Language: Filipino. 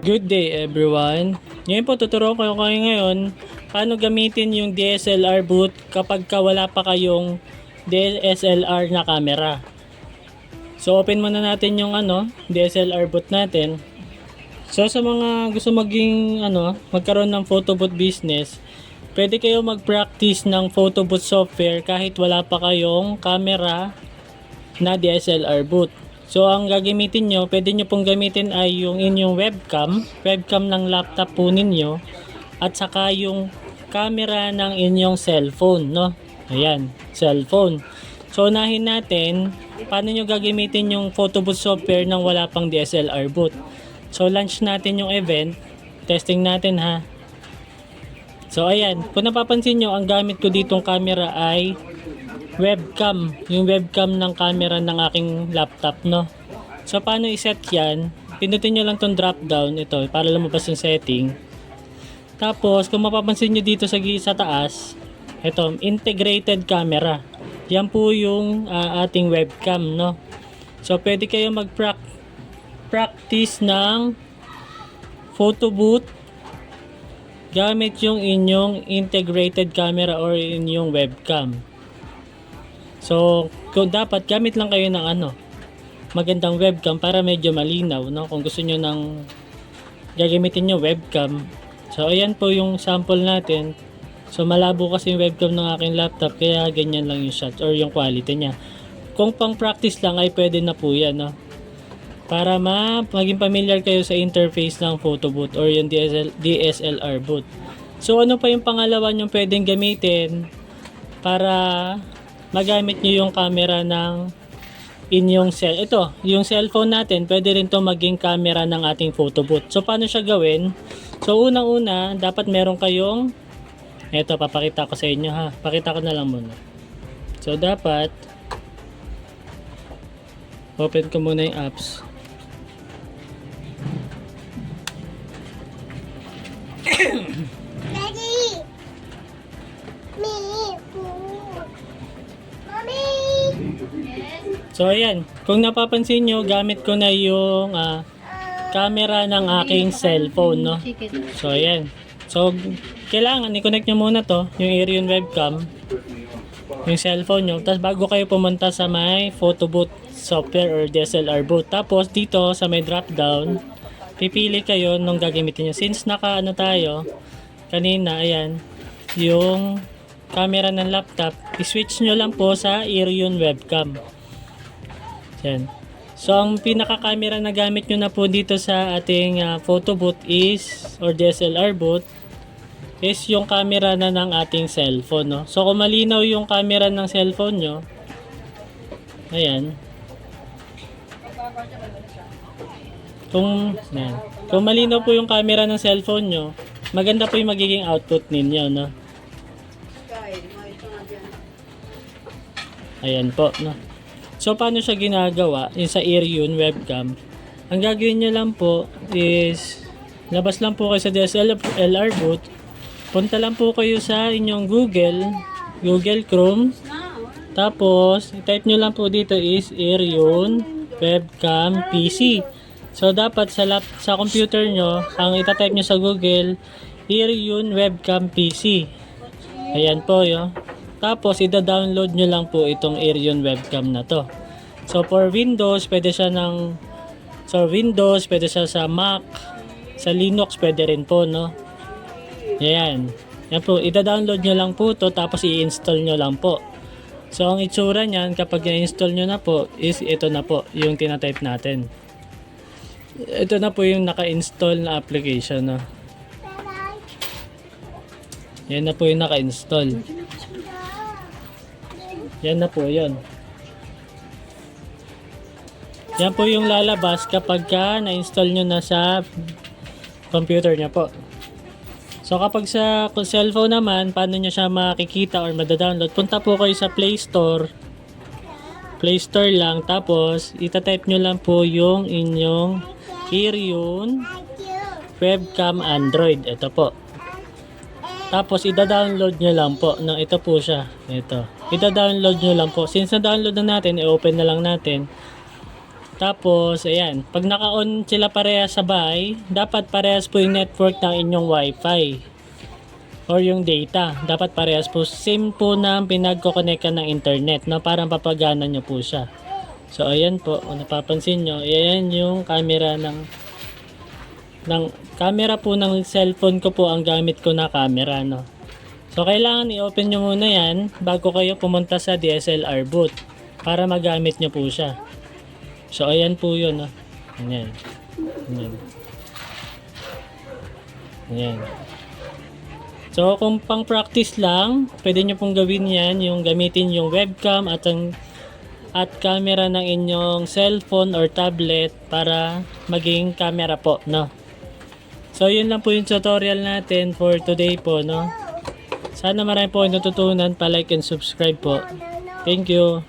Good day everyone. Ngayon po tuturuan ko kayo ngayon paano gamitin yung DSLR boot kapag wala pa kayong DSLR na camera. So open muna natin yung DSLR boot natin. So sa mga gusto magkaroon ng photo boot business, pwede kayo mag-practice ng photo boot software kahit wala pa kayong camera na DSLR boot. So ang gagamitin nyo, pwede nyo pong gamitin ay yung inyong webcam ng laptop po ninyo, at saka yung camera ng inyong cellphone, no? Ayan, cellphone. So unahin natin, paano nyo gagamitin yung photo boot software nang wala pang DSLR boot. So launch natin yung event, testing natin ha. So ayan, kung napapansin nyo, ang gamit ko ditong camera ay webcam, yung webcam ng camera ng aking laptop, no? So paano i-set yan? Pindutin nyo lang tong drop down ito para lumabas yung setting. Tapos kung mapapansin nyo dito sa taas, ito, integrated camera. Yan po yung ating webcam, no? So pwede kayo mag-practice ng photo boot gamit yung inyong integrated camera or inyong webcam. So, kung dapat gamit lang kayo ng magandang webcam para medyo malinaw, no? Kung gusto niyo ng gagamitin niyo webcam. So, ayan po yung sample natin. So, malabo kasi yung webcam ng aking laptop, kaya ganyan lang yung shot or yung quality niya. Kung pang practice lang ay pwede na po yan, no? Para maging familiar kayo sa interface ng photo boot or yung DSLR boot. So, ano pa yung pangalawa yung pwedeng gamitin para magamit nyo yung camera ng inyong yung cellphone natin, pwede rin to maging camera ng ating photo boot. So paano siya gawin? So unang-una, dapat meron kayong papakita ko sa inyo ha. Pakita ko na lang muna. So dapat open ko muna yung apps. So ayan, kung napapansin nyo, gamit ko na yung camera ng aking cellphone, no? So ayan. So kailangan i-connect nyo muna to, yung Aerion webcam, yung cellphone nyo. Tapos bago kayo pumunta sa may photo boot software or DSLR boot. Tapos dito sa may drop down, pipili kayo nung gagamitin nyo. Since tayo kanina, ayan, yung camera ng laptop, i-switch nyo lang po sa Aerion webcam. Yan. So ang pinaka-camera na gamit nyo na po dito sa ating photo boot or DSLR boot is yung camera na ng ating cellphone, no? So kung malinaw yung camera ng cellphone nyo, ayan. Kung malinaw po yung camera ng cellphone nyo, maganda po yung magiging output ninyo, no? Ayan po, no? So paano siya ginagawa yung sa Aerion webcam? Ang gagawin nyo lang po is labas lang po kayo sa DSLR boot, punta lang po kayo sa inyong Google Chrome, tapos i-type nyo lang po dito is Aerion webcam PC. So dapat sa computer nyo, ang itatype nyo sa Google, Aerion webcam PC. Ayan po yun. Tapos ida-download nyo lang po itong Aerion webcam na to. So for Windows, pwede siya pwede siya sa Mac, sa Linux pwede rin po, no? Ayan. Yan po, ida-download nyo lang po to, tapos i-install nyo lang po. So ang itsura niyan kapag i-install nyo na po is ito na po yung tinatype natin. Ito na po yung naka-install na application, no? Yan na po yung naka-install. Yan na po yun. Yan po yung lalabas kapag na-install nyo na sa computer nyo po. So kapag sa cellphone naman, paano nyo siya makikita or madadownload? Punta po kayo sa Play Store. Play Store lang. Tapos itatype nyo lang po yung inyong Aerion webcam Android. Ito po. Tapos ida-download nyo lang po. Ito po siya. Ito. Ida-download nyo lang po. Since na-download na natin, i-open na lang natin. Tapos, ayan, pag naka-on sila parehas sabay, dapat parehas po yung network ng inyong wifi or yung data. Dapat parehas po. Same po na pinagkoconnectan ng internet, no? Parang papagana nyo po siya. So, ayan po, kung napapansin nyo, ayan yung camera ng camera po ng cellphone ko po ang gamit ko na camera, no? So, kailangan i-open nyo muna yan bago kayo pumunta sa DSLR booth para magamit nyo po siya. So, ayan po yun, no? Ayan. Ayan. Ayan. So, kung pang practice lang, pwede nyo pong gawin yan, yung gamitin yung webcam at camera ng inyong cellphone or tablet para maging camera po, no? So, yun lang po yung tutorial natin for today po, no? Sana marami po yung natutunan. Pa-like and subscribe po. Thank you.